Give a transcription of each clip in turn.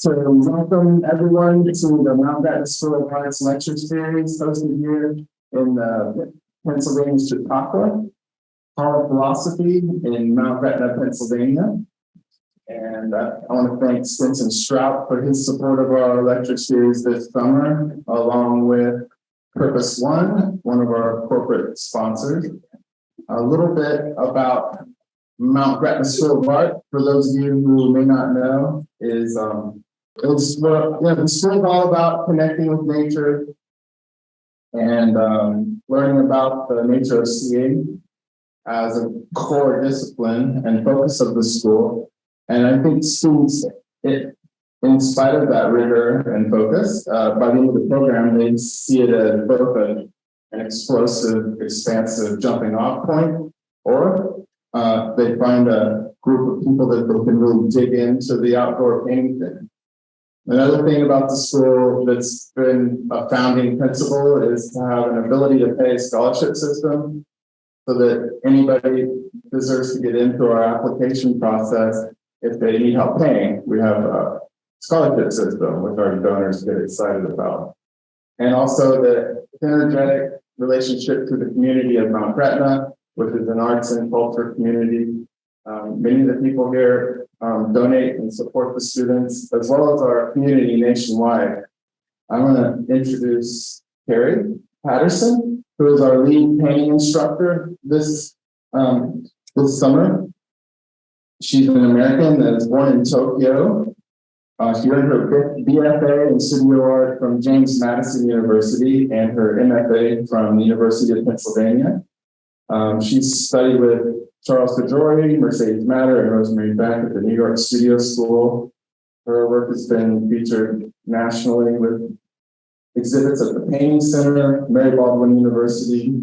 So welcome everyone to the Mount MGSoA Arts Lecture Series hosted here in Pennsylvania, Chautauqua, Hall of Philosophy in Mount Gretna, Pennsylvania. And I want to thank Stinson Strout for his support of our lecture series this summer, along with Purpose One, one of our corporate sponsors. A little bit about Mount Gretna School of Art, for those of you who may not know, is the school is all about connecting with nature and learning about the nature of seeing as a core discipline and focus of the school. And I think students, in spite of that rigor and focus, by the end of the program, they see it as both an explosive, expansive jumping off point, or they find a group of people that they can really dig into the outdoor painting thing. Another thing about the school that's been a founding principle is to have an ability to pay scholarship system so that anybody deserves to get into our application process if they need help paying. We have a scholarship system, which our donors get excited about. And also the energetic relationship to the community of Mount Gretna, which is an arts and culture community. Many of the people here donate and support the students, as well as our community nationwide. I want to introduce Carrie Patterson, who is our lead painting instructor this summer. She's an American that was born in Tokyo. She earned her BFA in studio art from James Madison University and her MFA from the University of Pennsylvania. She's studied with Charles Cajori, Mercedes Matter, and Rosemary Beck at the New York Studio School. Her work has been featured nationally with exhibits at the Painting Center, Mary Baldwin University,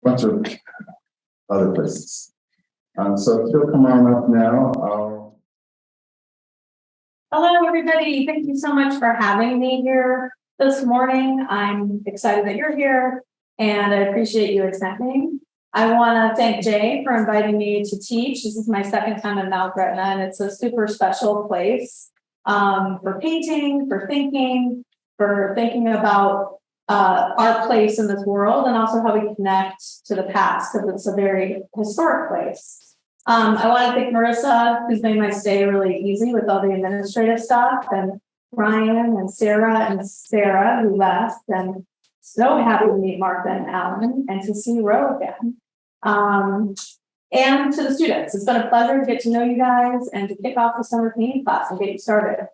a bunch of other places. So if you'll come on up now. Hello, everybody. Thank you so much for having me here this morning. I'm excited that you're here, and I appreciate you attending. I want to thank Jay for inviting me to teach. This is my second time in Mount Gretna, and it's a super special place for painting, for thinking about our place in this world, and also how we connect to the past, because it's a very historic place. I want to thank Marissa, who's made my stay really easy with all the administrative stuff, and Ryan and Sarah, who left, and so happy to meet Martha and Alan, and to see Ro again. And to the students, it's been a pleasure to get to know you guys and to kick off the summer painting class and get you started.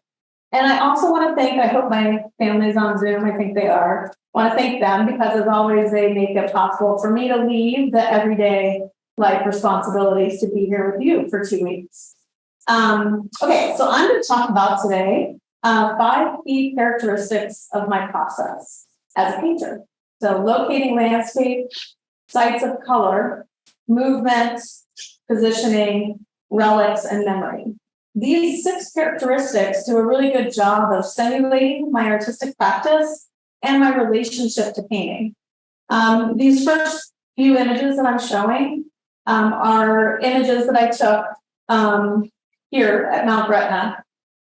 And I also want to thank, I hope my family's on Zoom, I think they are. I want to thank them because as always, they make it possible for me to leave the everyday life responsibilities to be here with you for 2 weeks. Okay, so I'm going to talk about today 5 key characteristics of my process as a painter. So locating landscape, sites of color, movement, positioning, relics, and memory. These 6 characteristics do a really good job of simulating my artistic practice and my relationship to painting. These first few images that I'm showing are images that I took here at Mount Gretna.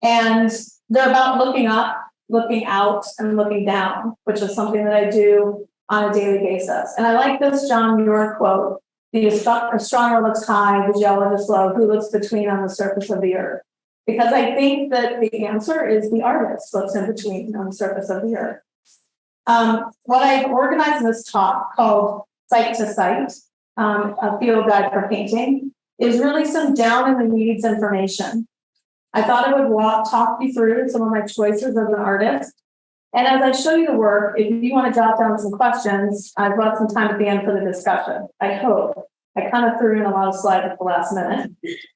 And they're about looking up, looking out, and looking down, which is something that I do on a daily basis. And I like this John Muir quote: the astronomer looks high, the geologist low, who looks between on the surface of the earth? Because I think that the answer is the artist looks in between on the surface of the earth. What I've organized in this talk called Site to Site, a field guide for painting, is really some down in the weeds information. I thought I would talk you through some of my choices as an artist. And as I show you the work, if you want to jot down some questions, I've left some time at the end for the discussion. I hope. I kind of threw in a lot of slides at the last minute,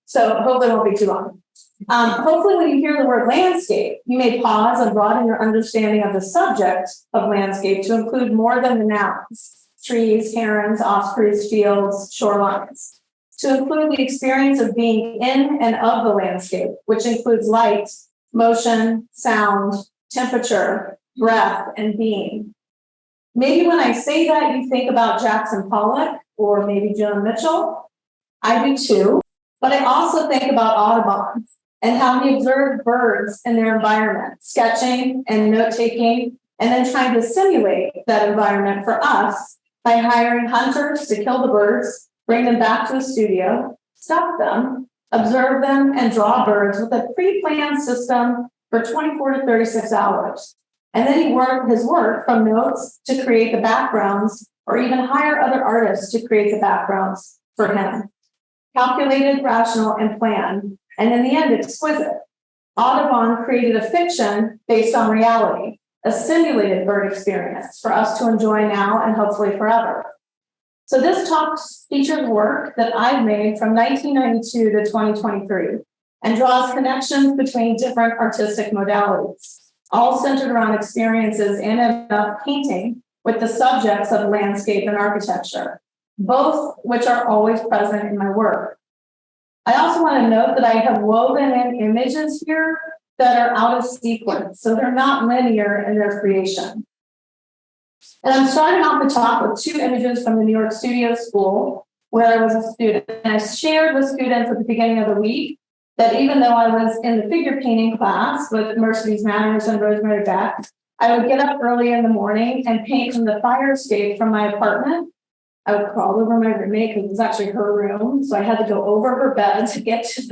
so hopefully it won't be too long. Hopefully when you hear the word landscape, you may pause and broaden your understanding of the subject of landscape to include more than the nouns: trees, herons, ospreys, fields, shorelines. To include the experience of being in and of the landscape, which includes light, motion, sound, temperature, breath, and being. Maybe when I say that, you think about Jackson Pollock or maybe Joan Mitchell. I do too, but I also think about Audubon and how he observed birds in their environment, sketching and note-taking, and then trying to simulate that environment for us by hiring hunters to kill the birds, bring them back to a studio, stuff them, observe them, and draw birds with a pre-planned system for 24 to 36 hours. And then he worked his work from notes to create the backgrounds, or even hire other artists to create the backgrounds for him. Calculated, rational, and planned, and in the end, exquisite. Audubon created a fiction based on reality, a simulated bird experience for us to enjoy now and hopefully forever. So this talk features work that I've made from 1992 to 2023 and draws connections between different artistic modalities, all centered around experiences in and of painting with the subjects of landscape and architecture, both which are always present in my work. I also want to note that I have woven in images here that are out of sequence, so they're not linear in their creation. And I'm starting off the talk with two images from the New York Studio School, where I was a student. And I shared with students at the beginning of the week that even though I was in the figure painting class with Mercedes Manners and Rosemary Beck, I would get up early in the morning and paint from the fire escape from my apartment. I would crawl over my roommate because it was actually her room. So I had to go over her bed to get to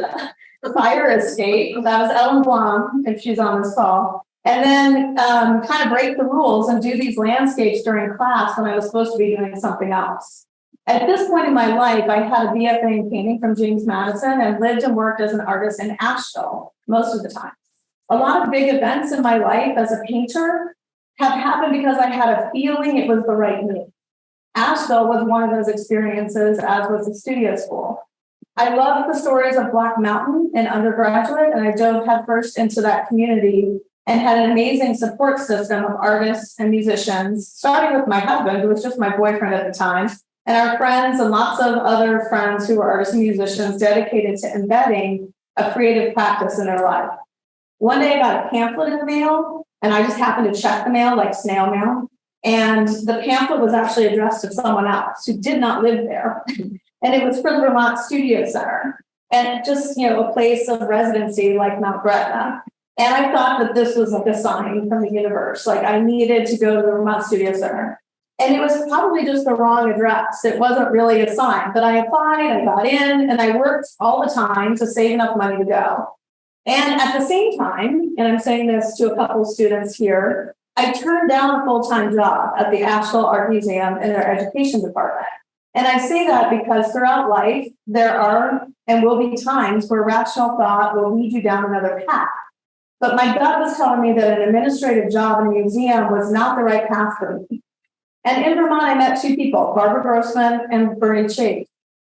the fire escape. That was Ellen Blum, if she's on this call. And then kind of break the rules and do these landscapes during class when I was supposed to be doing something else. At this point in my life, I had a BFA in painting from James Madison and lived and worked as an artist in Asheville most of the time. A lot of big events in my life as a painter have happened because I had a feeling it was the right move. Asheville was one of those experiences, as was the studio school. I loved the stories of Black Mountain in undergraduate, and I dove headfirst into that community and had an amazing support system of artists and musicians, starting with my husband, who was just my boyfriend at the time, and our friends and lots of other friends who were artists and musicians dedicated to embedding a creative practice in their life. One day I got a pamphlet in the mail, and I just happened to check the mail like snail mail. And the pamphlet was actually addressed to someone else who did not live there. And it was for the Vermont Studio Center, and just, a place of residency like Mount Gretna. And I thought that this was like a sign from the universe, like I needed to go to the Vermont Studio Center. And it was probably just the wrong address. It wasn't really a sign, but I applied, I got in, and I worked all the time to save enough money to go. And at the same time, and I'm saying this to a couple of students here, I turned down a full-time job at the Asheville Art Museum in their education department. And I say that because throughout life, there are and will be times where rational thought will lead you down another path. But my gut was telling me that an administrative job in a museum was not the right path for me. And in Vermont, I met two people, Barbara Grossman and Bernie Chait.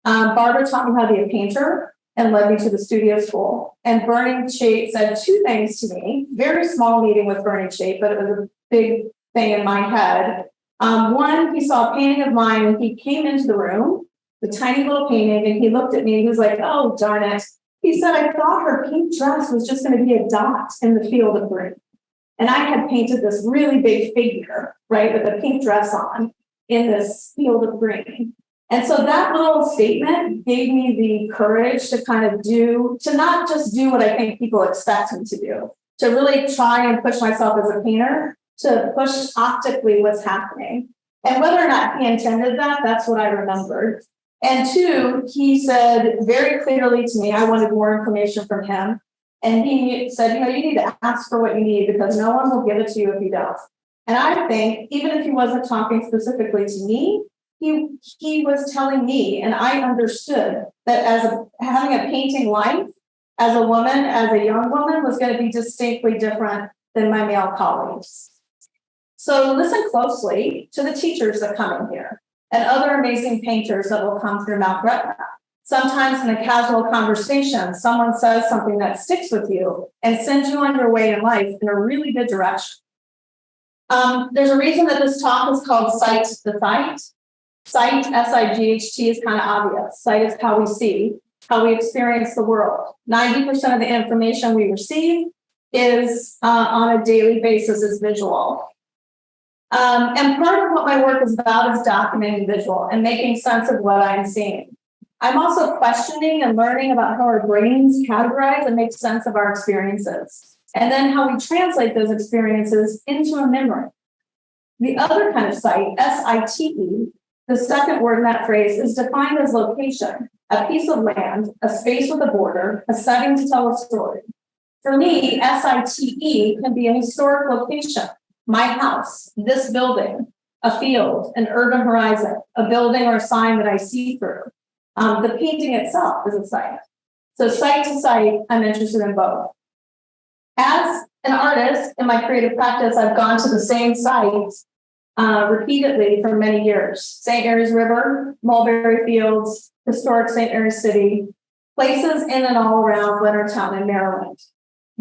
Barbara taught me how to be a painter and led me to the studio school. And Bernie Chait said two things to me, very small meeting with Bernie Chait, but it was a big thing in my head. One, he saw a painting of mine and he came into the room, the tiny little painting, and he looked at me and he was like, oh, darn it. He said, I thought her pink dress was just going to be a dot in the field of green. And I had painted this really big figure, right, with a pink dress on in this field of green. And so that little statement gave me the courage to to not just do what I think people expect me to do, to really try and push myself as a painter, to push optically what's happening. And whether or not he intended that, that's what I remembered. And two, he said very clearly to me, I wanted more information from him. And he said, you need to ask for what you need because no one will give it to you if you don't. And I think even if he wasn't talking specifically to me, he was telling me, and I understood that having a painting life as a woman, as a young woman, was going to be distinctly different than my male colleagues. So listen closely to the teachers that come in here and other amazing painters that will come through Mount Gretna. Sometimes in a casual conversation, someone says something that sticks with you and sends you on your way in life in a really good direction. There's a reason that this talk is called Sight the Sight. Sight, S-I-G-H-T, is kind of obvious. Sight is how we see, how we experience the world. 90% of the information we receive is on a daily basis is visual. And part of what my work is about is documenting visual and making sense of what I'm seeing. I'm also questioning and learning about how our brains categorize and make sense of our experiences, and then how we translate those experiences into a memory. The other kind of site, SITE, the second word in that phrase, is defined as location, a piece of land, a space with a border, a setting to tell a story. For me, SITE can be a historic location, my house, this building, a field, an urban horizon, a building or a sign that I see through. The painting itself is a site. So site to site, I'm interested in both. As an artist in my creative practice, I've gone to the same sites repeatedly for many years. St. Mary's River, Mulberry Fields, historic St. Mary's City, places in and all around Leonardtown in Maryland.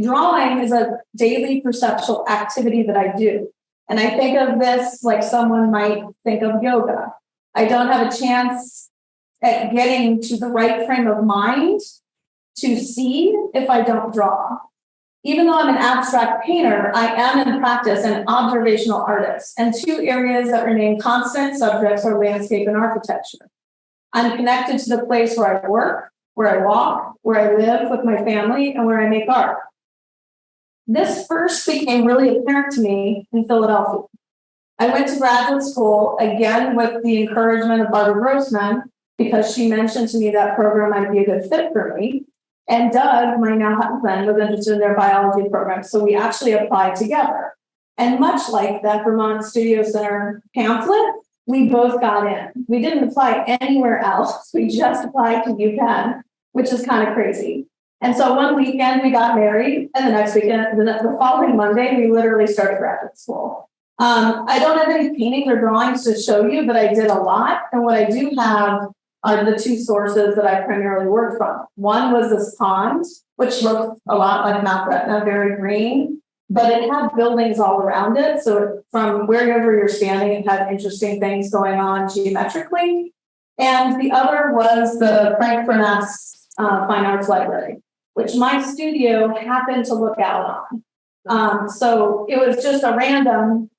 Drawing is a daily perceptual activity that I do. And I think of this like someone might think of yoga. I don't have a chance at getting to the right frame of mind to see if I don't draw. Even though I'm an abstract painter, I am in practice an observational artist, and two areas that remain constant subjects are landscape and architecture. I'm connected to the place where I work, where I walk, where I live with my family, and where I make art. This first became really apparent to me in Philadelphia. I went to graduate school, again with the encouragement of Barbara Grossman, because she mentioned to me that program might be a good fit for me. And Doug, my now husband, was interested in their biology program. So we actually applied together. And much like that Vermont Studio Center pamphlet, we both got in. We didn't apply anywhere else. We just applied to UPenn, which is kind of crazy. And so one weekend we got married, and the next weekend, the following Monday, we literally started graduate school. I don't have any paintings or drawings to show you, but I did a lot. And what I do have are the two sources that I primarily worked from. One was this pond, which looked a lot like Mount Gretna, very green, but it had buildings all around it. So from wherever you're standing, it had interesting things going on geometrically. And the other was the Frank Furness Fine Arts Library, which my studio happened to look out on. So it was just a random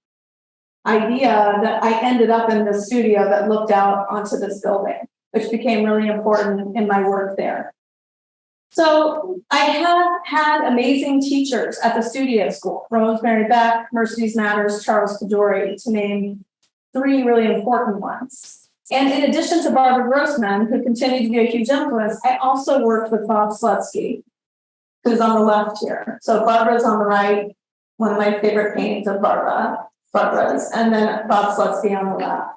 idea that I ended up in the studio that looked out onto this building, which became really important in my work there. So I have had amazing teachers at the studio school, Rosemary Beck, Mercedes Matters, Charles Cadori, to name three really important ones. And in addition to Barbara Grossman, who continued to be a huge influence, I also worked with Bob Slutsky, who's on the left here. So Barbara's on the right, one of my favorite paintings of Barbara's, and then Bob Slutsky on the left.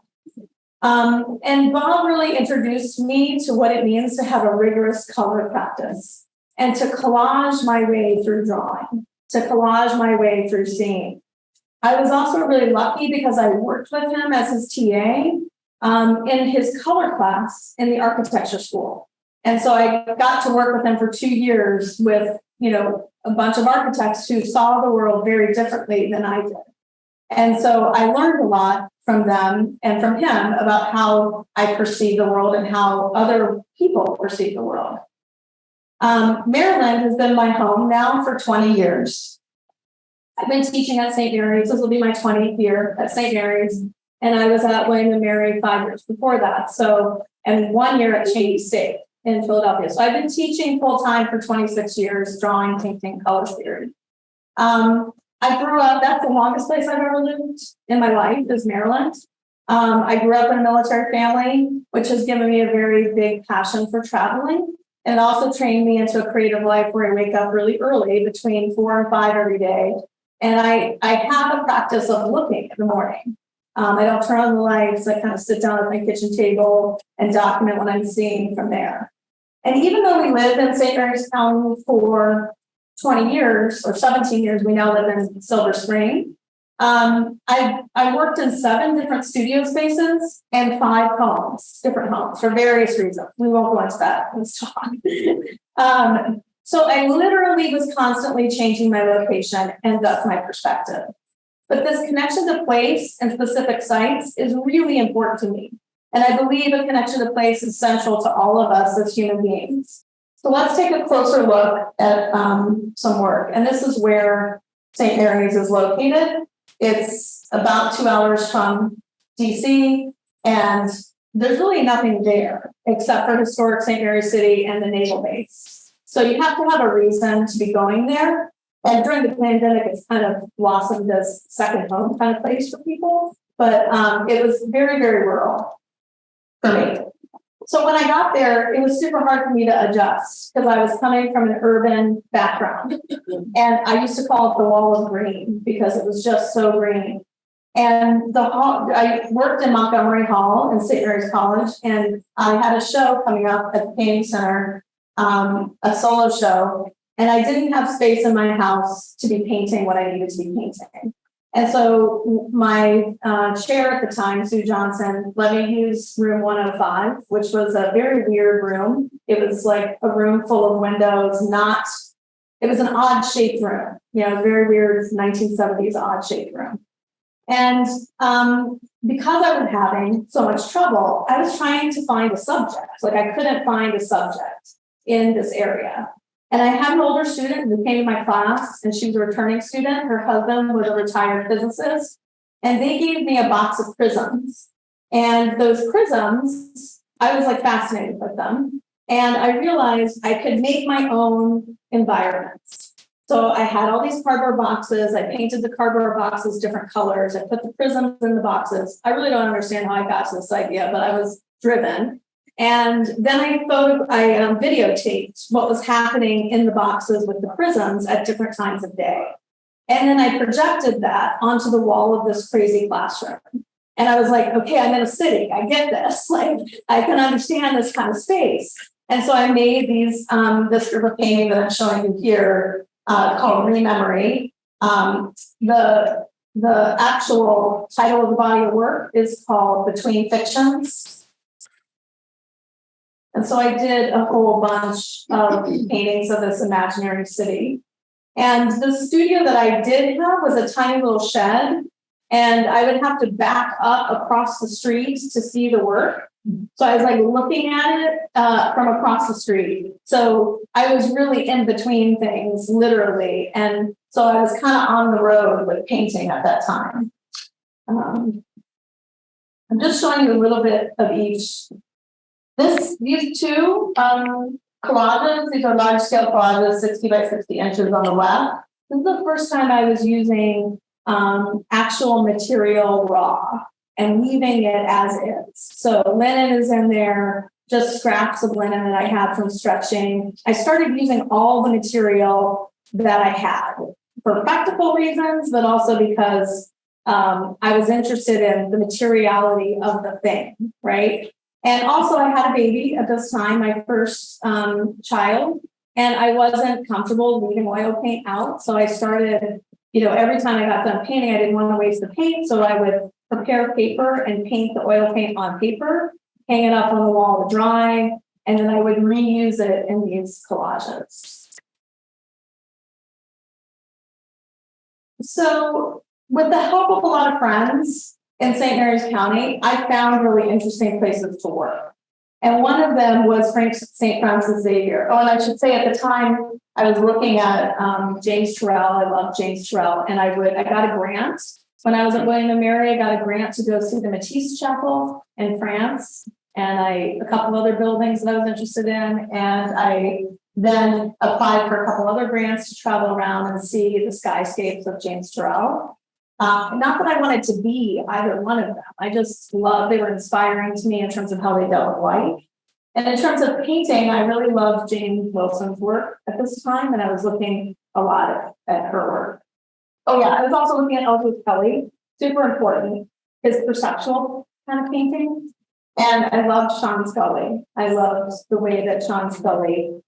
And Bob really introduced me to what it means to have a rigorous color practice and to collage my way through drawing, to collage my way through seeing. I was also really lucky because I worked with him as his TA in his color class in the architecture school. And so I got to work with him for 2 years with, a bunch of architects who saw the world very differently than I did. And so I learned a lot from them and from him about how I perceive the world and how other people perceive the world. Maryland has been my home now for 20 years. I've been teaching at St. Mary's. This will be my 20th year at St. Mary's. And I was at William & Mary 5 years before that. And 1 year at Cheney State in Philadelphia. So I've been teaching full time for 26 years, drawing, painting, color theory. I grew up, that's the longest place I've ever lived in my life is Maryland. I grew up in a military family, which has given me a very big passion for traveling. And it also trained me into a creative life where I wake up really early, between 4 and 5 every day. And I have a practice of looking in the morning. I don't turn on the lights. I kind of sit down at my kitchen table and document what I'm seeing from there. And even though we lived in St. Mary's County for 20 years or 17 years, we now live in Silver Spring. I worked in 7 different studio spaces and 5 homes, different homes for various reasons. We won't go into that in this talk. So I literally was constantly changing my location and thus my perspective. But this connection to place and specific sites is really important to me. And I believe a connection to place is central to all of us as human beings. So let's take a closer look at some work. And this is where St. Mary's is located. It's about 2 hours from DC. And there's really nothing there except for historic St. Mary's City and the naval base. So you have to have a reason to be going there. And during the pandemic, it's kind of blossomed as second home kind of place for people. But it was very, very rural for me. So when I got there, it was super hard for me to adjust because I was coming from an urban background. And I used to call it the wall of green because it was just so green. And the hall, I worked in Montgomery Hall in St. Mary's College, and I had a show coming up at the Painting Center, a solo show, and I didn't have space in my house to be painting what I needed to be painting. And so my chair at the time, Sue Johnson, let me use room 105, which was a very weird room. It was like a room full of windows, it was an odd shaped room. You know, very weird 1970s odd shaped room. And because I was having so much trouble, I was trying to find a subject. Like I couldn't find a subject in this area. And I had an older student who came to my class, and she was a returning student. Her husband was a retired physicist, and they gave me a box of prisms. And those prisms, I was like fascinated with them. And I realized I could make my own environments. So I had all these cardboard boxes. I painted the cardboard boxes different colors. I put the prisms in the boxes. I really don't understand how I got to this idea, but I was driven. And then I videotaped what was happening in the boxes with the prisms at different times of day. And then I projected that onto the wall of this crazy classroom. And I was like, okay, I'm in a city. I get this. Like, I can understand this kind of space. And so I made this group of painting that I'm showing you here, called Rememory. The actual title of the body of work is called Between Fictions. And so I did a whole bunch of paintings of this imaginary city. And the studio that I did have was a tiny little shed, and I would have to back up across the street to see the work. So I was like looking at it from across the street. So I was really in between things, literally. And so I was kind of on the road with painting at that time. I'm just showing you a little bit of each. These two collages, these are large scale collages, 60 by 60 inches on the left. This is the first time I was using actual material raw and weaving it as is. So linen is in there, just scraps of linen that I had from stretching. I started using all the material that I had for practical reasons, but also because I was interested in the materiality of the thing, right? And also I had a baby at this time, my first child, and I wasn't comfortable leaving oil paint out. So I started, every time I got done painting, I didn't want to waste the paint. So I would prepare paper and paint the oil paint on paper, hang it up on the wall to dry, and then I would reuse it in these collages. So with the help of a lot of friends in St. Mary's County, I found really interesting places to work. And one of them was St. Francis Xavier. Oh, and I should say at the time, I was looking at James Turrell. I love James Turrell. And I got a grant. When I was at William & Mary, I got a grant to go see the Matisse Chapel in France, and a couple other buildings that I was interested in. And I then applied for a couple other grants to travel around and see the skyscapes of James Turrell. Not that I wanted to be either one of them. I just loved, they were inspiring to me in terms of how they dealt with light. And in terms of painting, I really loved Jane Wilson's work at this time, and I was looking a lot at her work. Oh yeah, I was also looking at Ellsworth Kelly, super important, his perceptual kind of painting. And I loved Sean Scully. I loved the way that Sean Scully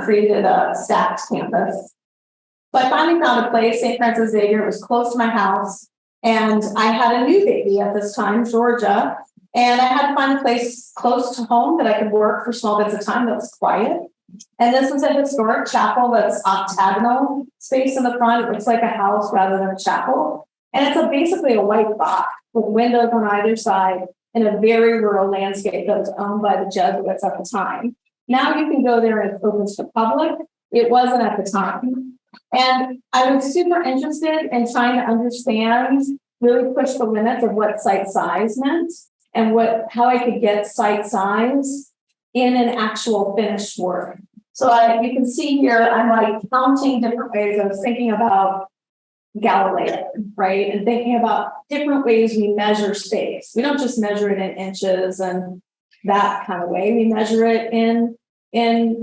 created a stacked canvas. So I finally found a place, St. Francis Xavier. It was close to my house. And I had a new baby at this time, Georgia. And I had to find a place close to home that I could work for small bits of time that was quiet. And this was a historic chapel that's octagonal space in the front. It looks like a house rather than a chapel. And it's basically a white box with windows on either side in a very rural landscape that was owned by the Jesuits at the time. Now you can go there and it's open to the public. It wasn't at the time. And I was super interested in trying to understand, really push the limits of what site size meant. and how I could get site size in an actual finished work. So you can see here, I'm like counting different ways. I was thinking about Galileo, right? And thinking about different ways we measure space. We don't just measure it in inches and that kind of way. We measure it in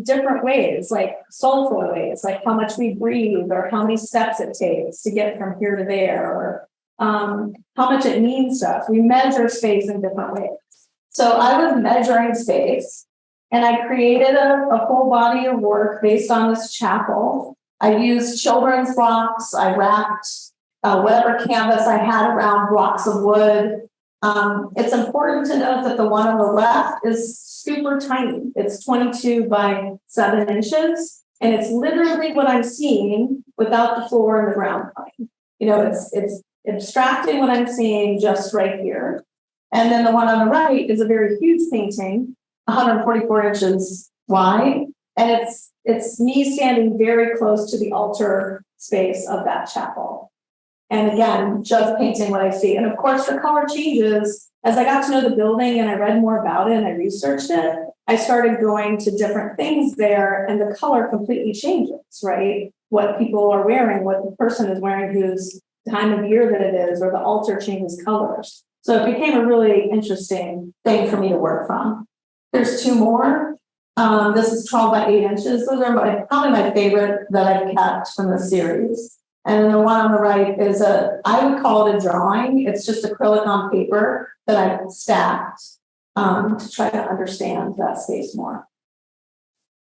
different ways, like soulful ways, like how much we breathe or how many steps it takes to get from here to there, or how much it means to us. We measure space in different ways. So I was measuring space, and I created a full body of work based on this chapel. I used children's blocks. I wrapped whatever canvas I had around blocks of wood. It's important to note that the one on the left is super tiny. It's 22 by 7 inches, and it's literally what I'm seeing without the floor and the ground line. You know, it's abstracting what I'm seeing just right here. And then the one on the right is a very huge painting, 144 inches wide, and it's me standing very close to the altar space of that chapel. And again, just painting what I see. And of course, the color changes. As I got to know the building and I read more about it and I researched it, I started going to different things there, and the color completely changes, right? What people are wearing, what the person is wearing, whose time of year that it is, or the altar changes colors. So it became a really interesting thing for me to work from. There's 2 more. This is 12 by 8 inches. Those are probably my favorite that I've kept from the series. And then the one on the right is I would call it a drawing. It's just acrylic on paper that I've stacked to try to understand that space more.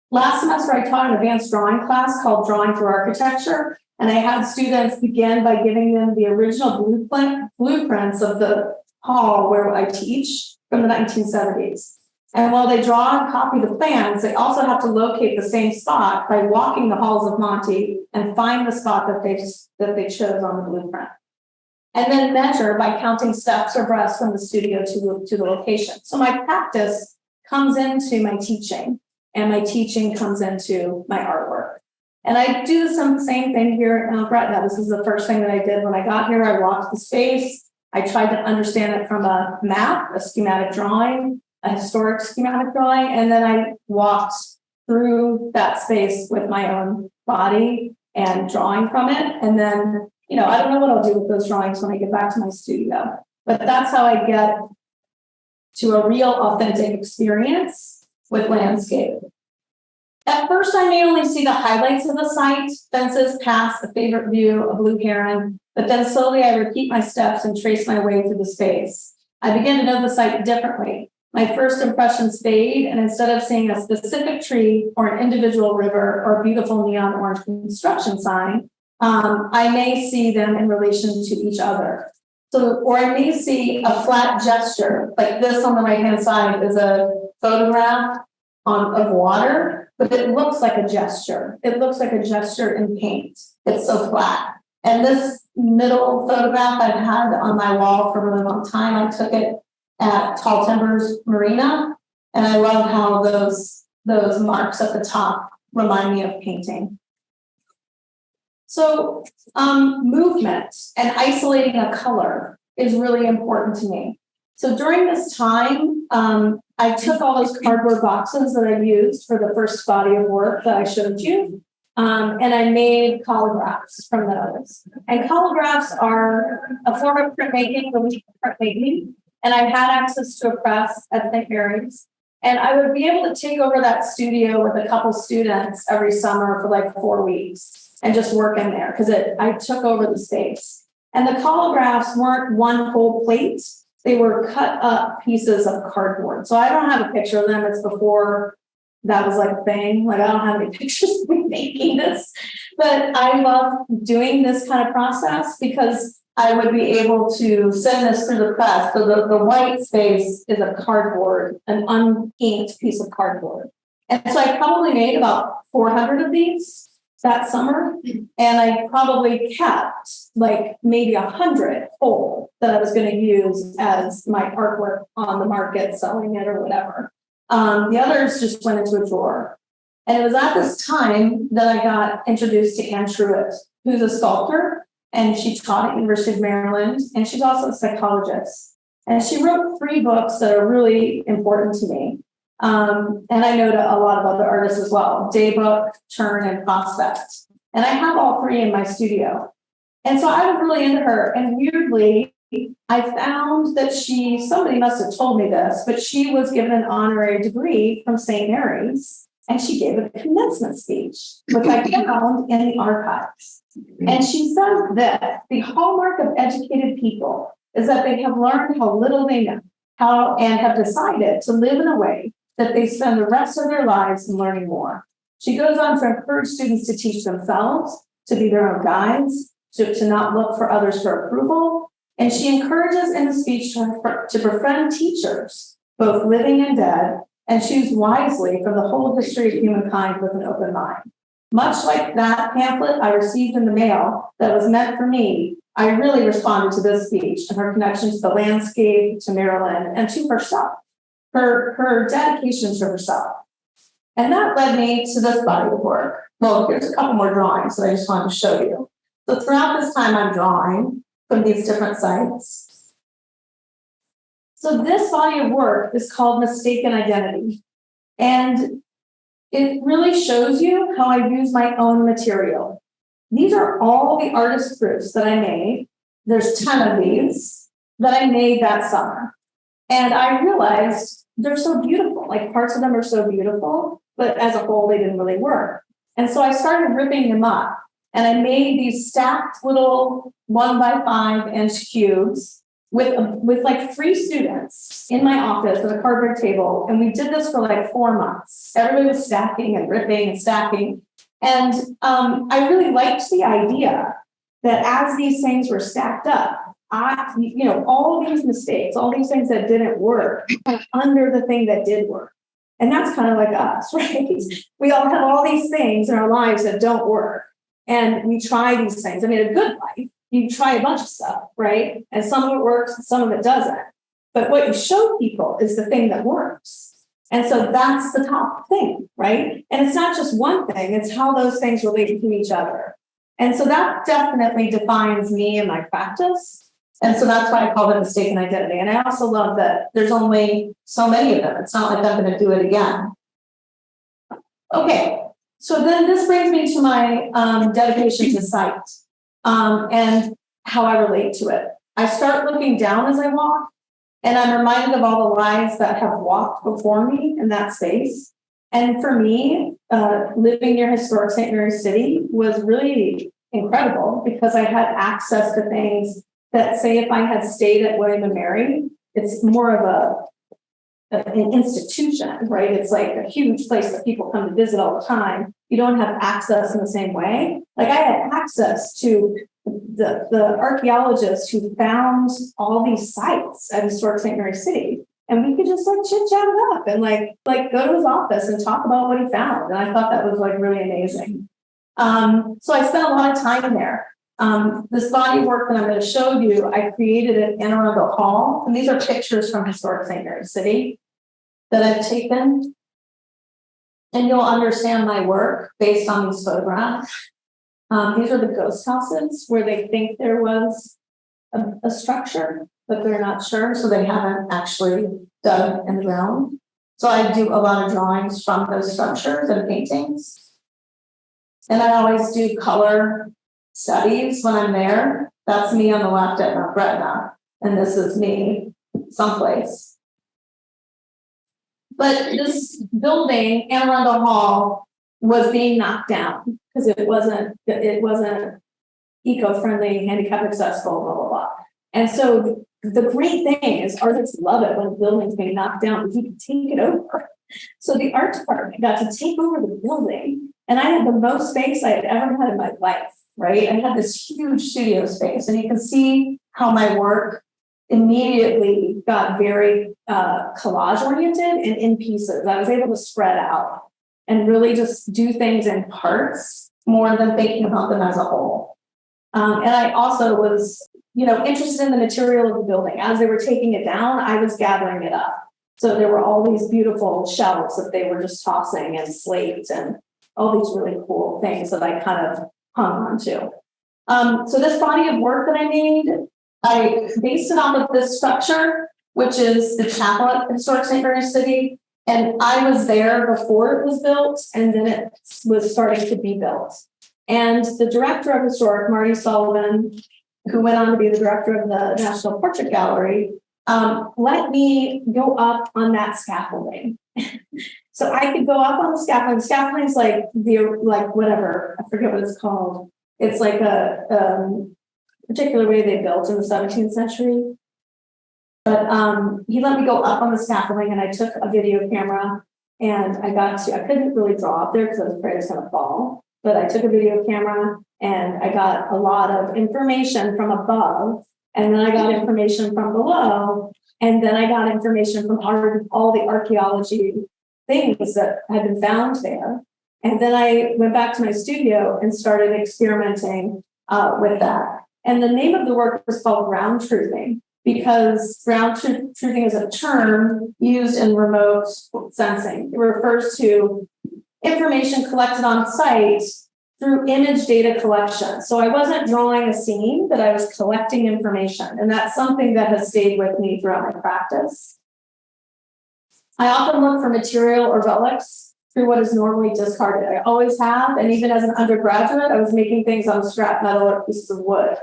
Last semester, I taught an advanced drawing class called Drawing Through Architecture. And I had students begin by giving them the original blueprints of the hall where I teach from the 1970s. And while they draw and copy the plans, they also have to locate the same spot by walking the halls of Monte and find the spot that they chose on the blueprint. And then measure by counting steps or breaths from the studio to the location. So my practice comes into my teaching, and my teaching comes into my artwork. And I do the same thing here at Gretna. This is the first thing that I did when I got here. I walked the space. I tried to understand it from a map, a schematic drawing, a historic schematic drawing, and then I walked through that space with my own body and drawing from it. And then, you know, I don't know what I'll do with those drawings when I get back to my studio, but that's how I get to a real authentic experience with landscape. At first, I may only see the highlights of the site, fences, paths, a favorite view, a blue heron, but then slowly I repeat my steps and trace my way through the space. I begin to know the site differently. My first impressions fade, and instead of seeing a specific tree or an individual river or a beautiful neon orange construction sign, I may see them in relation to each other. So, or I may see a flat gesture, like this on the right-hand side is a photograph of water, but it looks like a gesture. It looks like a gesture in paint. It's so flat. And this middle photograph I've had on my wall for a really long time. I took it at Tall Timbers Marina, and I love how those marks at the top remind me of painting. So movement and isolating a color is really important to me. So during this time, I took all those cardboard boxes that I used for the first body of work that I showed you, and I made collagraphs from those. And collagraphs are a form of printmaking, relief printmaking. And I had access to a press at St. Mary's. And I would be able to take over that studio with a couple students every summer for like 4 weeks and just work in there because I took over the space. And the collagraphs weren't one whole plate. They were cut up pieces of cardboard. So I don't have a picture of them. It's before that was like a thing. Like I don't have any pictures of me making this. But I love doing this kind of process because I would be able to send this through the press. So the white space is a cardboard, an uninked piece of cardboard. And so I probably made about 400 of these that summer. And I probably kept like maybe 100 whole that I was going to use as my artwork on the market, selling it or whatever. The others just went into a drawer. And it was at this time that I got introduced to Anne Truitt, who's a sculptor. And she taught at University of Maryland, and she's also a psychologist. And she wrote 3 books that are really important to me. And I know to a lot of other artists as well, Daybook, Turn, and Prospect. And I have all 3 in my studio. And so I was really into her. And weirdly, I found that somebody must have told me this, but she was given an honorary degree from St. Mary's, and she gave a commencement speech, which I found in the archives. And she says that the hallmark of educated people is that they have learned how little they know, and have decided to live in a way that they spend the rest of their lives in learning more. She goes on to encourage students to teach themselves, to be their own guides, to not look for others for approval. And she encourages in the speech to befriend teachers, both living and dead, and choose wisely from the whole history of humankind with an open mind. Much like that pamphlet I received in the mail that was meant for me, I really responded to this speech and her connection to the landscape, to Maryland, and to herself, her dedication to herself. And that led me to this body of work. Well, here's a couple more drawings that I just wanted to show you. So throughout this time, I'm drawing from these different sites. So this body of work is called Mistaken Identity. And it really shows you how I use my own material. These are all the artist proofs that I made. There's 10 of these that I made that summer. And I realized they're so beautiful. Like parts of them are so beautiful, but as a whole, they didn't really work. And so I started ripping them up. And I made these stacked little 1x5-inch cubes with like 3 students in my office at a cardboard table. And we did this for like 4 months. Everybody was stacking and ripping and stacking. And I really liked the idea that as these things were stacked up, all these mistakes, all these things that didn't work under the thing that did work. And that's kind of like us, right? We all have all these things in our lives that don't work. And we try these things. I mean, a good life, you try a bunch of stuff, right? And some of it works, some of it doesn't. But what you show people is the thing that works. And so that's the top thing, right? And it's not just one thing, it's how those things relate to each other. And so that definitely defines me and my practice. And so that's why I call it mistaken identity. And I also love that there's only so many of them. It's not like I'm going to do it again. Okay, so then this brings me to my dedication to sight and how I relate to it. I start looking down as I walk, and I'm reminded of all the lives that have walked before me in that space. And for me, living near historic St. Mary's City was really incredible because I had access to things that, say, if I had stayed at William and Mary, it's more of an institution, right? It's like a huge place that people come to visit all the time. You don't have access in the same way. Like I had access to the archaeologists who found all these sites at historic St. Mary's City. And we could just like chit chat it up and like go to his office and talk about what he found. And I thought that was like really amazing. So I spent a lot of time there. This body of work that I'm going to show you, I created in Anne Arundel Hall. And these are pictures from historic St. Mary's City that I've taken. And you'll understand my work based on these photographs. These are the ghost houses where they think there was a structure, but they're not sure. So they haven't actually dug in the ground. So I do a lot of drawings from those structures and paintings. And I always do color studies when I'm there. That's me on the left at Mount Gretna, and this is me someplace. But this building, Anne Arundel Hall, was being knocked down because it wasn't eco-friendly, handicap accessible, blah, blah, blah. And so the great thing is artists love it when a building's being knocked down because you can take it over. So the art department got to take over the building, and I had the most space I had ever had in my life, right? I had this huge studio space, and you can see how my work immediately got very collage oriented and in pieces. I was able to spread out and really just do things in parts more than thinking about them as a whole. And I also was, interested in the material of the building. As they were taking it down, I was gathering it up. So there were all these beautiful shelves that they were just tossing and slate and all these really cool things that I kind of hung on to. So this body of work that I made, I based it off of this structure. which is the chapel at Historic St. Mary's City. And I was there before it was built, and then it was starting to be built. And the director of Historic, Marty Sullivan, who went on to be the director of the National Portrait Gallery, let me go up on that scaffolding. So I could go up on the scaffolding. The scaffolding is like whatever, I forget what it's called. It's like a particular way they built in the 17th century. But he let me go up on the scaffolding, and I took a video camera, and I couldn't really draw up there because I was afraid I was going to fall. But I took a video camera, and I got a lot of information from above, and then I got information from below, and then I got information from all the archaeology things that had been found there. And then I went back to my studio and started experimenting with that. And the name of the work was called ground truthing, because ground truthing is a term used in remote sensing. It refers to information collected on site through image data collection. So I wasn't drawing a scene, but I was collecting information. And that's something that has stayed with me throughout my practice. I often look for material or relics through what is normally discarded. I always have, and even as an undergraduate, I was making things on scrap metal or pieces of wood.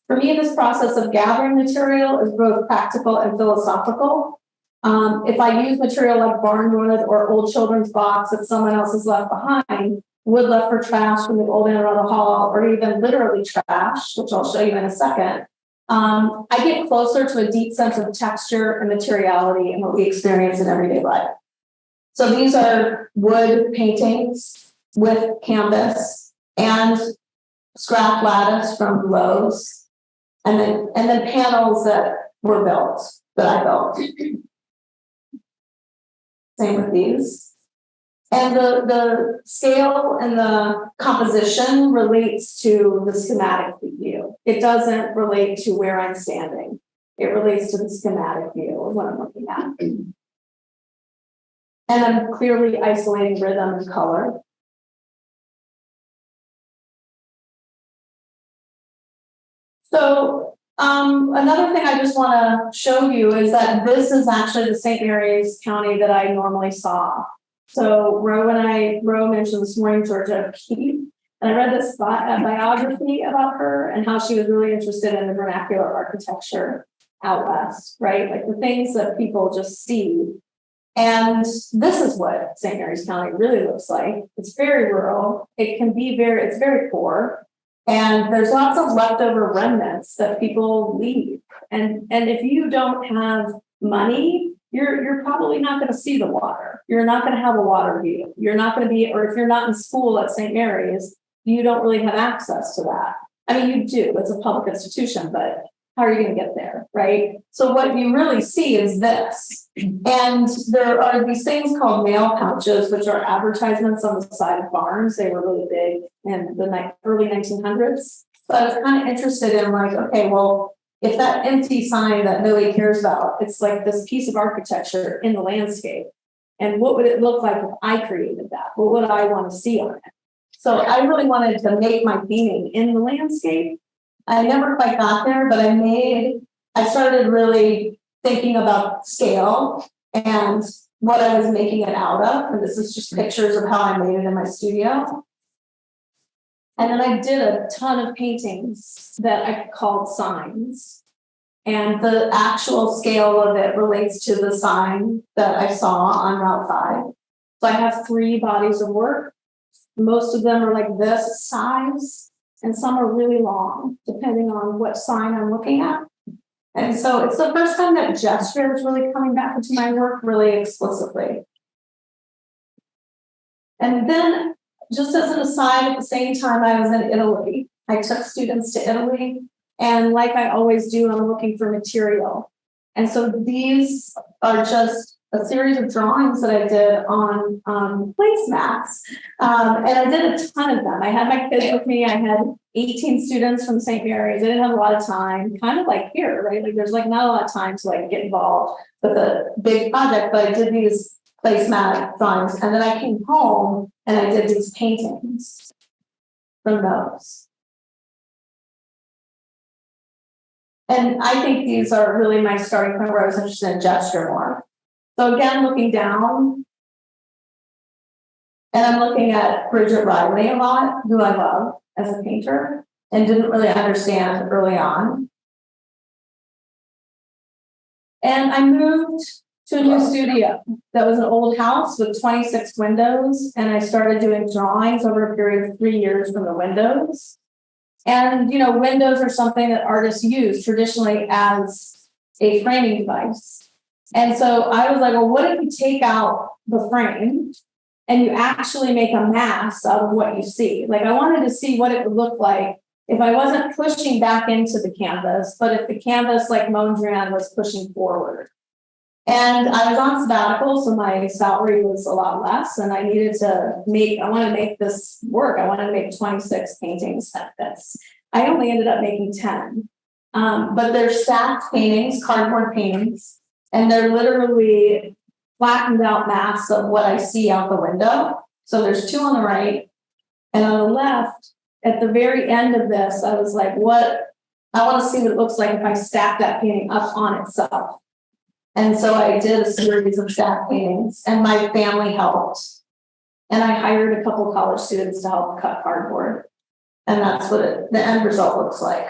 For me, this process of gathering material is both practical and philosophical. If I use material like barnwood or old children's box that someone else has left behind, wood left for trash from the old Anne Arundel Hall, or even literally trash, which I'll show you in a second, I get closer to a deep sense of texture and materiality in what we experience in everyday life. So these are wood paintings with canvas and scrap lattice from Lowe's, and then panels that were built, that I built. Same with these. And the scale and the composition relates to the schematic view. It doesn't relate to where I'm standing. It relates to the schematic view of what I'm looking at. And I'm clearly isolating rhythm and color. So another thing I just want to show you is that this is actually the St. Mary's County that I normally saw. So Ro mentioned this morning Georgia O'Keeffe, and I read this biography about her and how she was really interested in the vernacular architecture out west, right? Like the things that people just see. And this is what St. Mary's County really looks like. It's very rural. It's very poor. And there's lots of leftover remnants that people leave. And if you don't have money, you're probably not going to see the water. You're not going to have a water view. You're not going to be, or if you're not in school at St. Mary's, you don't really have access to that. I mean, you do, it's a public institution, but how are you going to get there, right? So what you really see is this. And there are these things called mail pouches, which are advertisements on the side of barns. They were really big in the early 1900s. So I was kind of interested in like, okay, well, if that empty sign that nobody cares about, it's like this piece of architecture in the landscape. And what would it look like if I created that? What would I want to see on it? So I really wanted to make my painting in the landscape. I never quite got there, but I started really thinking about scale and what I was making it out of. And this is just pictures of how I made it in my studio. And then I did a ton of paintings that I called signs. And the actual scale of it relates to the sign that I saw on Route 5. So I have 3 bodies of work. Most of them are like this size, and some are really long, depending on what sign I'm looking at. And so it's the first time that gesture is really coming back into my work really explicitly. And then, just as an aside, at the same time I was in Italy. I took students to Italy, and like I always do, I'm looking for material. And so these are just a series of drawings that I did on placemats. And I did a ton of them. I had my kids with me. I had 18 students from St. Mary's. I didn't have a lot of time, kind of like here, right? Like there's like not a lot of time to like get involved with a big project, but I did these placemat drawings. And then I came home and I did these paintings from those. And I think these are really my starting point where I was interested in gesture more. So again, looking down, and I'm looking at Bridget Riley a lot, who I love as a painter and didn't really understand early on. And I moved to a new studio that was an old house with 26 windows, and I started doing drawings over a period of 3 years from the windows. And, you know, windows are something that artists use traditionally as a framing device. And so I was like, well, what if you take out the frame and you actually make a mass out of what you see? Like, I wanted to see what it would look like if I wasn't pushing back into the canvas, but if the canvas, like Mondrian, was pushing forward. And I was on sabbatical, so my salary was a lot less, and I wanted to make this work. I wanted to make 26 paintings like this. I only ended up making 10. But they're stacked paintings, cardboard paintings, and they're literally flattened out mass of what I see out the window. So there's 2 on the right, and on the left, at the very end of this, I was like, I want to see what it looks like if I stack that painting up on itself. And so I did a series of stack paintings, and my family helped. And I hired a couple college students to help cut cardboard. And that's what the end result looks like.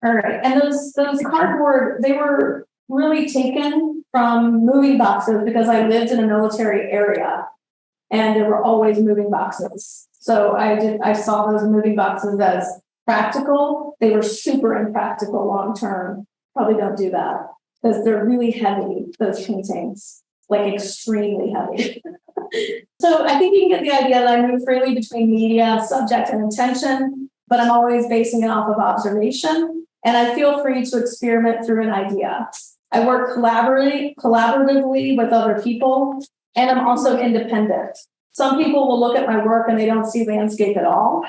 All right, and those cardboard, they were really taken from moving boxes because I lived in a military area, and there were always moving boxes. So I saw those moving boxes as practical. They were super impractical long term. Probably don't do that because they're really heavy, those paintings, like extremely heavy. So I think you can get the idea that I move freely between media, subject, and intention, but I'm always basing it off of observation. And I feel free to experiment through an idea. I work collaboratively with other people, and I'm also independent. Some people will look at my work and they don't see landscape at all,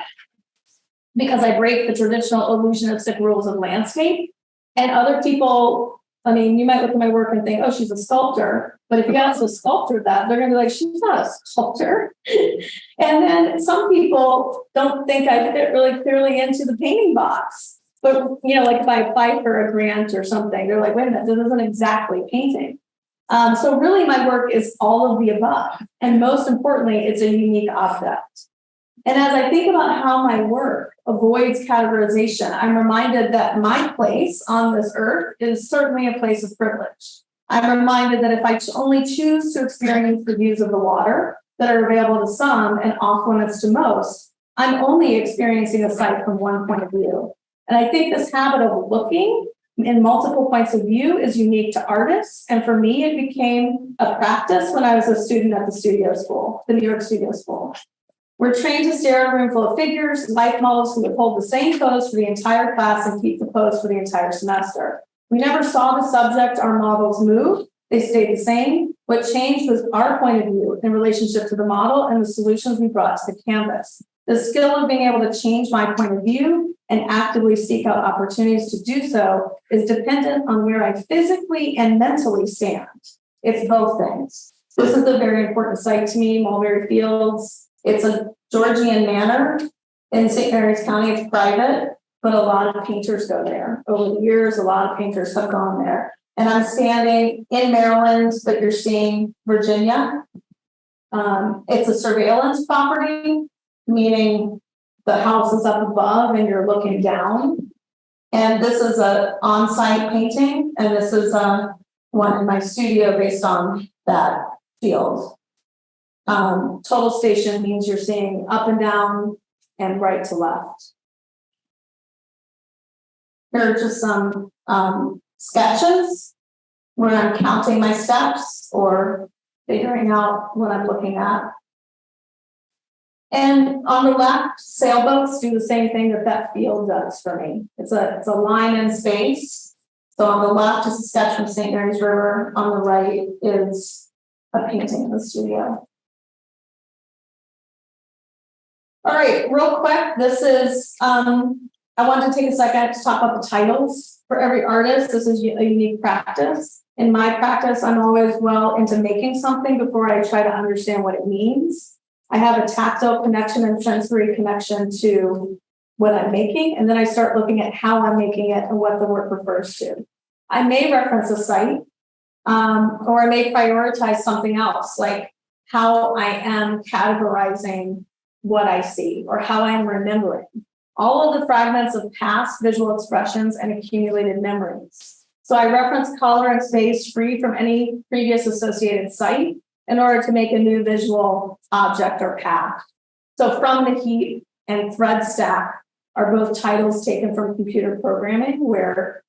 because I break the traditional illusionistic rules of landscape. And other people, I mean, you might look at my work and think, oh, she's a sculptor. But if you ask a sculptor that, they're going to be like, she's not a sculptor. And then some people don't think I fit really clearly into the painting box. But, you know, like if I apply for a grant or something, they're like, wait a minute, this isn't exactly painting. So really my work is all of the above. And most importantly, it's a unique object. And as I think about how my work avoids categorization, I'm reminded that my place on this earth is certainly a place of privilege. I'm reminded that if I only choose to experience the views of the water that are available to some and off limits to most, I'm only experiencing a sight from one point of view. And I think this habit of looking in multiple points of view is unique to artists. And for me, it became a practice when I was a student at the studio school, the New York Studio School. We're trained to stare at a room full of figures, life models who would hold the same pose for the entire class and keep the pose for the entire semester. We never saw the subject our models move. They stayed the same. What changed was our point of view in relationship to the model and the solutions we brought to the canvas. The skill of being able to change my point of view and actively seek out opportunities to do so is dependent on where I physically and mentally stand. It's both things. This is a very important site to me, Mulberry Fields. It's a Georgian manor in St. Mary's County. It's private, but a lot of painters go there. Over the years, a lot of painters have gone there. And I'm standing in Maryland, but you're seeing Virginia. It's a surveillance property, meaning the house is up above and you're looking down. And this is an on-site painting, and this is one in my studio based on that field. Total station means you're seeing up and down and right to left. Here are just some sketches where I'm counting my steps or figuring out what I'm looking at. And on the left, sailboats do the same thing that field does for me. It's a line in space. So on the left is a sketch from St. Mary's River. On the right is a painting in the studio. All right, real quick, this is, I wanted to take a second to talk about the titles. For every artist, this is a unique practice. In my practice, I'm always well into making something before I try to understand what it means. I have a tactile connection and sensory connection to what I'm making, and then I start looking at how I'm making it and what the work refers to. I may reference a site, or I may prioritize something else, like how I am categorizing what I see or how I'm remembering. All of the fragments of past visual expressions and accumulated memories. So I reference color and space free from any previous associated site in order to make a new visual object or path. So From the Heap and Thread Stack are both titles taken from computer programming, where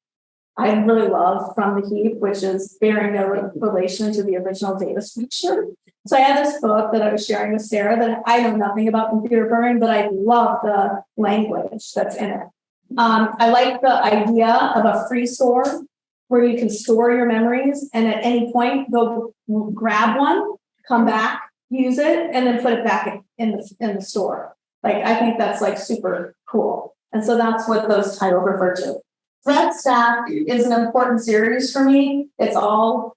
I really love From the Heap, which is bearing no relation to the original data structure. So I had this book that I was sharing with Sarah that I know nothing about computer programming, but I love the language that's in it. I like the idea of a free store where you can store your memories and at any point go grab one, come back, use it, and then put it back in the store. Like, I think that's like super cool. And so that's what those titles refer to. Thread Stack is an important series for me. It's all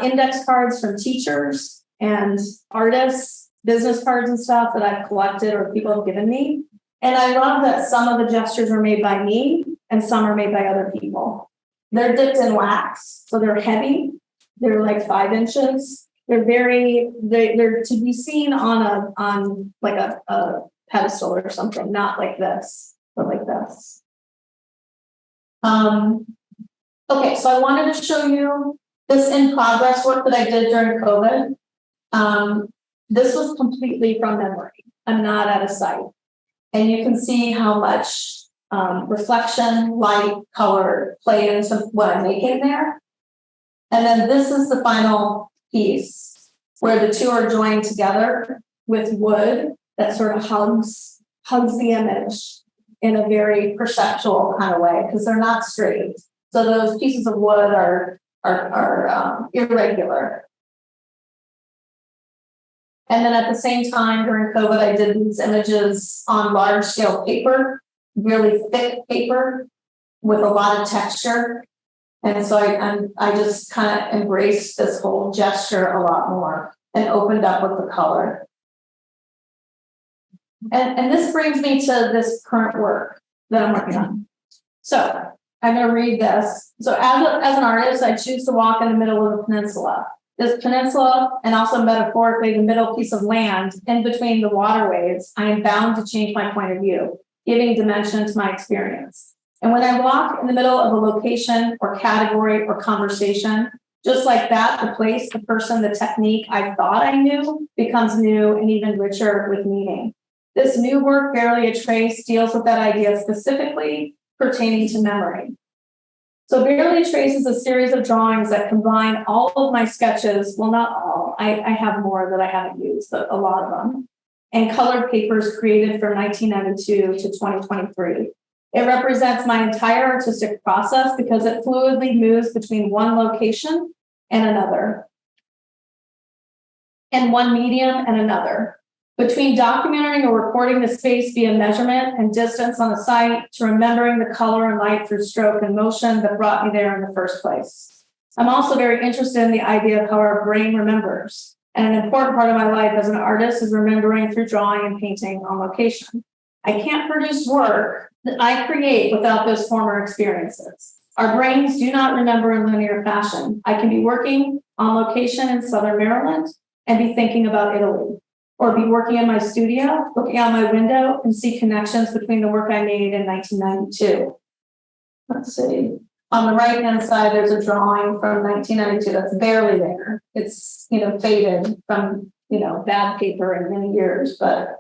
index cards from teachers and artists, business cards and stuff that I've collected or people have given me. And I love that some of the gestures are made by me and some are made by other people. They're dipped in wax, so they're heavy. They're like 5 inches. They're they're to be seen on a pedestal or something, not like this, but like this. Okay, so I wanted to show you this in progress work that I did during COVID. This was completely from memory. I'm not at a site. And you can see how much reflection, light, color play into what I'm making there. And then this is the final piece where the two are joined together with wood that sort of hugs the image in a very perceptual kind of way, because they're not straight. So those pieces of wood are irregular. And then at the same time during COVID, I did these images on large scale paper, really thick paper with a lot of texture. And so I just kind of embraced this whole gesture a lot more and opened up with the color. And this brings me to this current work that I'm working on. So I'm going to read this. So as an artist, I choose to walk in the middle of a peninsula. This peninsula, and also metaphorically the middle piece of land in between the waterways, I am bound to change my point of view, giving dimension to my experience. And when I walk in the middle of a location or category or conversation, just like that, the place, the person, the technique I thought I knew becomes new and even richer with meaning. This new work, Barely a Trace, deals with that idea specifically pertaining to memory. So Barely a Trace is a series of drawings that combine all of my sketches, well, not all, I have more that I haven't used, but a lot of them, and colored papers created from 1992 to 2023. It represents my entire artistic process because it fluidly moves between one location and another, and one medium and another. Between documenting or recording the space via measurement and distance on the site to remembering the color and light through stroke and motion that brought me there in the first place. I'm also very interested in the idea of how our brain remembers. And an important part of my life as an artist is remembering through drawing and painting on location. I can't produce work that I create without those former experiences. Our brains do not remember in linear fashion. I can be working on location in Southern Maryland and be thinking about Italy, or be working in my studio, looking out my window and see connections between the work I made in 1992. Let's see. On the right-hand side, there's a drawing from 1992 that's barely there. It's, faded from, bad paper in many years, but.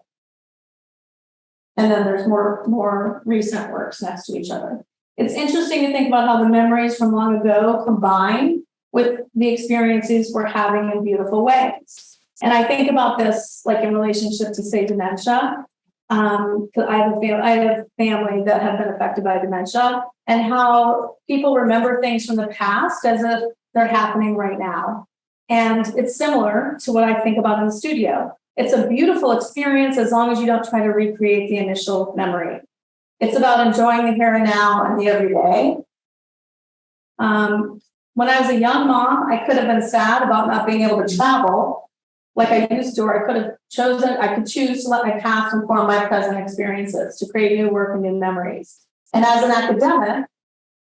And then there's more recent works next to each other. It's interesting to think about how the memories from long ago combine with the experiences we're having in beautiful ways. And I think about this like in relationship to, say, dementia. Because I have family that have been affected by dementia, and how people remember things from the past as if they're happening right now. And it's similar to what I think about in the studio. It's a beautiful experience as long as you don't try to recreate the initial memory. It's about enjoying the here and now and the everyday. When I was a young mom, I could have been sad about not being able to travel. like I used to, or I could choose to let my past inform my present experiences to create new work and new memories. And as an academic,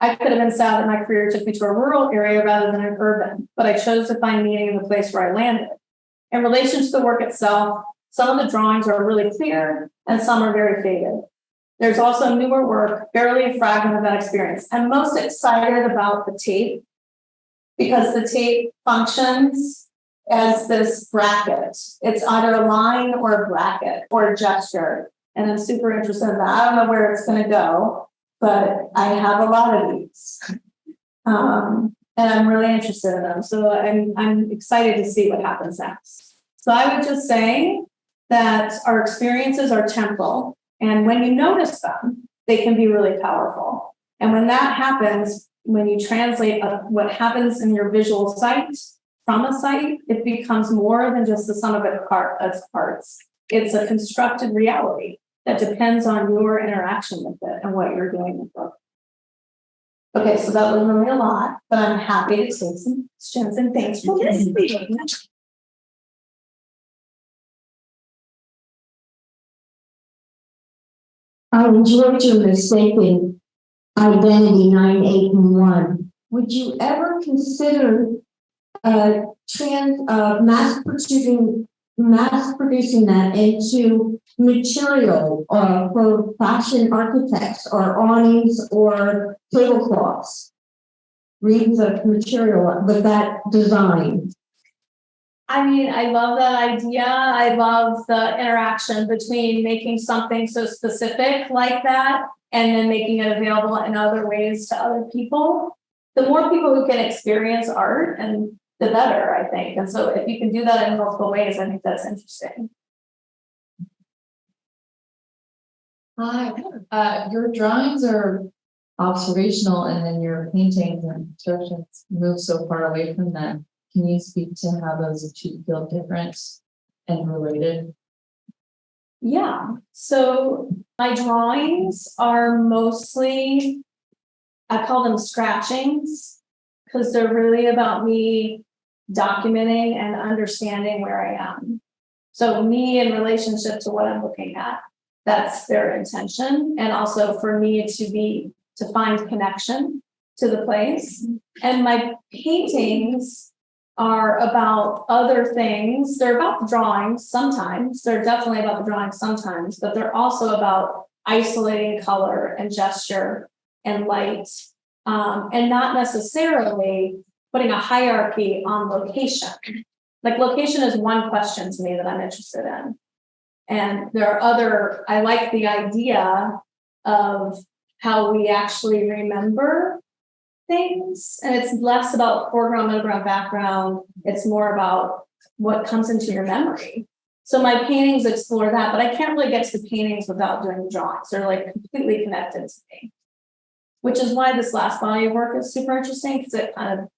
I could have been sad that my career took me to a rural area rather than an urban, but I chose to find meaning in the place where I landed. In relation to the work itself, some of the drawings are really clear and some are very faded. There's also newer work, barely a fragment of that experience. I'm most excited about the tape because the tape functions as this bracket. It's either a line or a bracket or a gesture. And I'm super interested in that. I don't know where it's going to go, but I have a lot of these. And I'm really interested in them. So I'm excited to see what happens next. So I would just say that our experiences are temporal. And when you notice them, they can be really powerful. And when that happens, when you translate what happens in your visual sight from a sight, it becomes more than just the sum of its parts. It's a constructed reality that depends on your interaction with it and what you're doing with it. Okay, so that was really a lot, but I'm happy to take some questions and thanks for listening. I enjoyed your mistaken identity 981. Would you ever consider mass producing that into material for fashion architects or awnings or tablecloths? Reams of material with that design. I mean, I love that idea. I love the interaction between making something so specific like that and then making it available in other ways to other people. The more people who can experience art, and the better, I think. And so if you can do that in multiple ways, I think that's interesting. Hi, your drawings are observational and then your paintings and abstractions move so far away from them. Can you speak to how those two feel different and related? Yeah, so my drawings are mostly, I call them scratchings, because they're really about me documenting and understanding where I am. So me in relationship to what I'm looking at, that's their intention. And also for me to find connection to the place. And my paintings are about other things. They're about the drawings sometimes. They're definitely about the drawings sometimes, but they're also about isolating color and gesture and light, and not necessarily putting a hierarchy on location. Like location is one question to me that I'm interested in. And there are other, I like the idea of how we actually remember things, and it's less about foreground, midground, background. It's more about what comes into your memory. So my paintings explore that, but I can't really get to the paintings without doing the drawings. They're like completely connected to me, which is why this last body of work is super interesting, because it kind of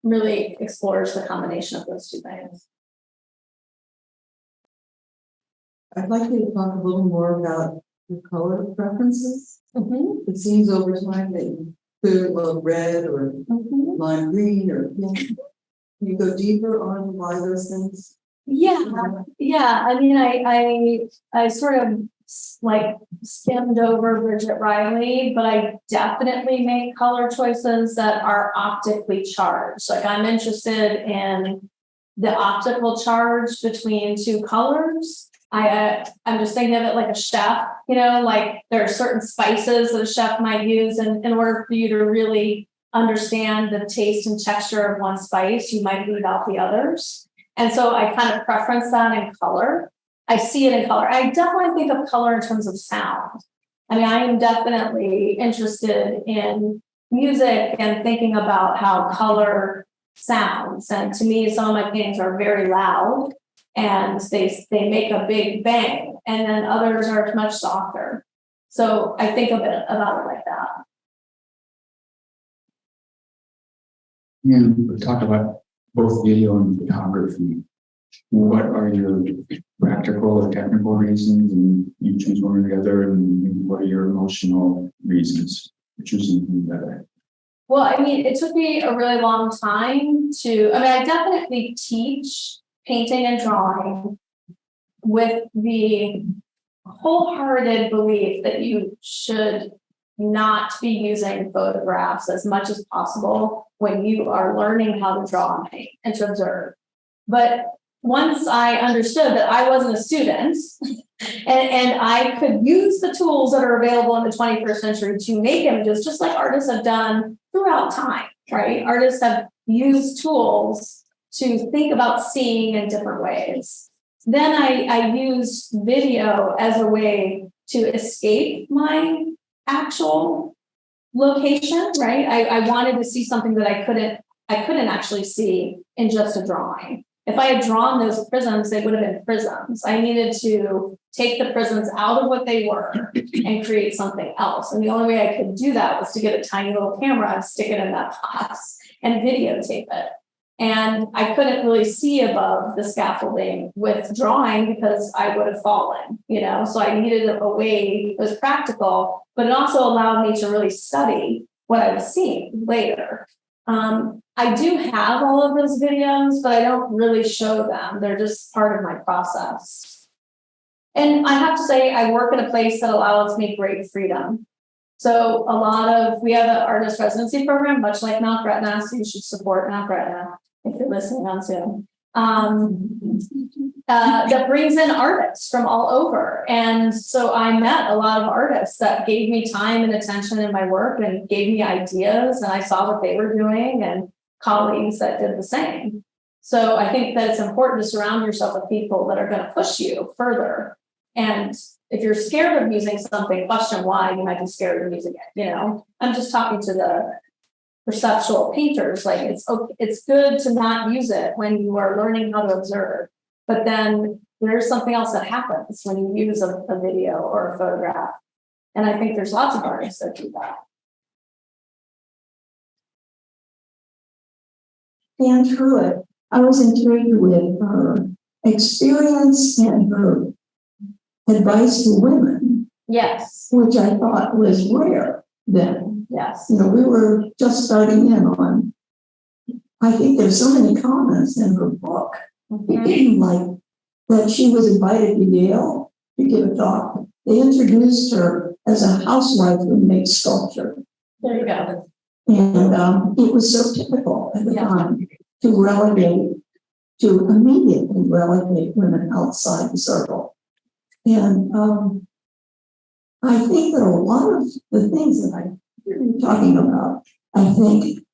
really explores the combination of those two things. I'd like you to talk a little more about your color preferences. It seems over time that you clearly love red or lime green or pink. Can you go deeper on why those things? Yeah. I mean, I sort of like skimmed over Bridget Riley, but I definitely make color choices that are optically charged. Like I'm interested in the optical charge between two colors. I'm just thinking of it like a chef, like there are certain spices that a chef might use, and in order for you to really understand the taste and texture of one spice, you might leave out the others. And so I kind of preference that in color. I see it in color. I definitely think of color in terms of sound. I mean, I am definitely interested in music and thinking about how color sounds. And to me, some of my paintings are very loud and they make a big bang, and then others are much softer. So I think about it like that. You talked about both video and photography. What are your practical or technical reasons, and you choose one or the other, and what are your emotional reasons for choosing the other? Well, I mean, it took me a really long time I definitely teach painting and drawing with the wholehearted belief that you should not be using photographs as much as possible when you are learning how to draw and paint and to observe. But once I understood that I wasn't a student and I could use the tools that are available in the 21st century to make images, just like artists have done throughout time, right? Artists have used tools to think about seeing in different ways. Then I used video as a way to escape my actual location, right? I wanted to see something that I couldn't actually see in just a drawing. If I had drawn those prisms, they would have been prisms. I needed to take the prisms out of what they were and create something else. And the only way I could do that was to get a tiny little camera and stick it in that box and videotape it. And I couldn't really see above the scaffolding with drawing because I would have fallen, you know? So I needed a way that was practical, but it also allowed me to really study what I was seeing later. I do have all of those videos, but I don't really show them. They're just part of my process. And I have to say, I work at a place that allows me great freedom. So we have an artist residency program, much like Mount Gretna, so you should support Mount Gretna if you're listening on Zoom. That brings in artists from all over. And so I met a lot of artists that gave me time and attention in my work and gave me ideas, and I saw what they were doing and colleagues that did the same. So I think that it's important to surround yourself with people that are going to push you further. And if you're scared of using something, question why you might be scared of using it. You know, I'm just talking to the perceptual painters. Like it's good to not use it when you are learning how to observe. But then there's something else that happens when you use a video or a photograph. And I think there's lots of artists that do that. Dan Truitt, I was intrigued with her experience and her advice to women, Yes. which I thought was rare then. Yes. You know, we were just starting in on, I think there's so many comments in her book, like that she was invited to Yale to give a talk. They introduced her as a housewife who makes sculpture. There you go. And it was so typical at the time to immediately relegate women outside the circle. And I think that a lot of the things that I hear you talking about, I think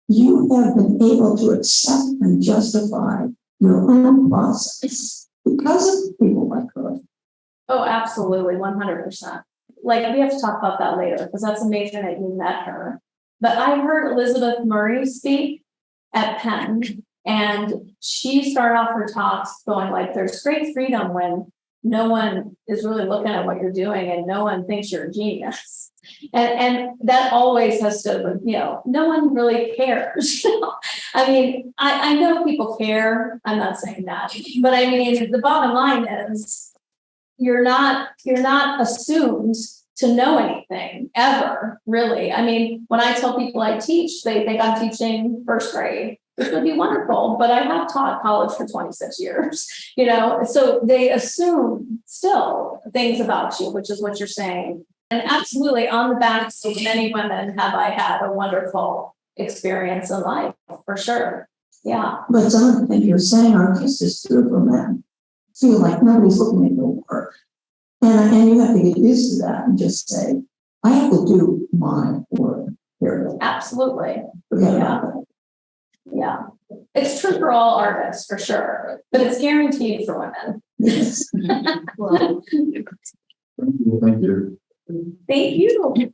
you have been able to accept and justify your own process because of people like her. Oh, absolutely, 100%. Like, we have to talk about that later because that's amazing that you met her. But I heard Elizabeth Murray speak at Penn, and she started off her talks going like, there's great freedom when no one is really looking at what you're doing and no one thinks you're a genius. And that always has to, you know, no one really cares. I mean, I know people care. I'm not saying that, but I mean, the bottom line is you're not assumed to know anything ever, really. I mean, when I tell people I teach, they think I'm teaching first grade, which would be wonderful, but I have taught college for 26 years, you know, so they assume still things about you, which is what you're saying. And absolutely, on the backs of many women have I had a wonderful experience in life, for sure. Yeah. But some of the things you're saying are just as true for men. Feel like nobody's looking at your work. And you have to get used to that and just say, I have to do my work. Period. Absolutely. Forget about that. Yeah. It's true for all artists, for sure, but it's guaranteed for women. Yes. Thank you. Thank you.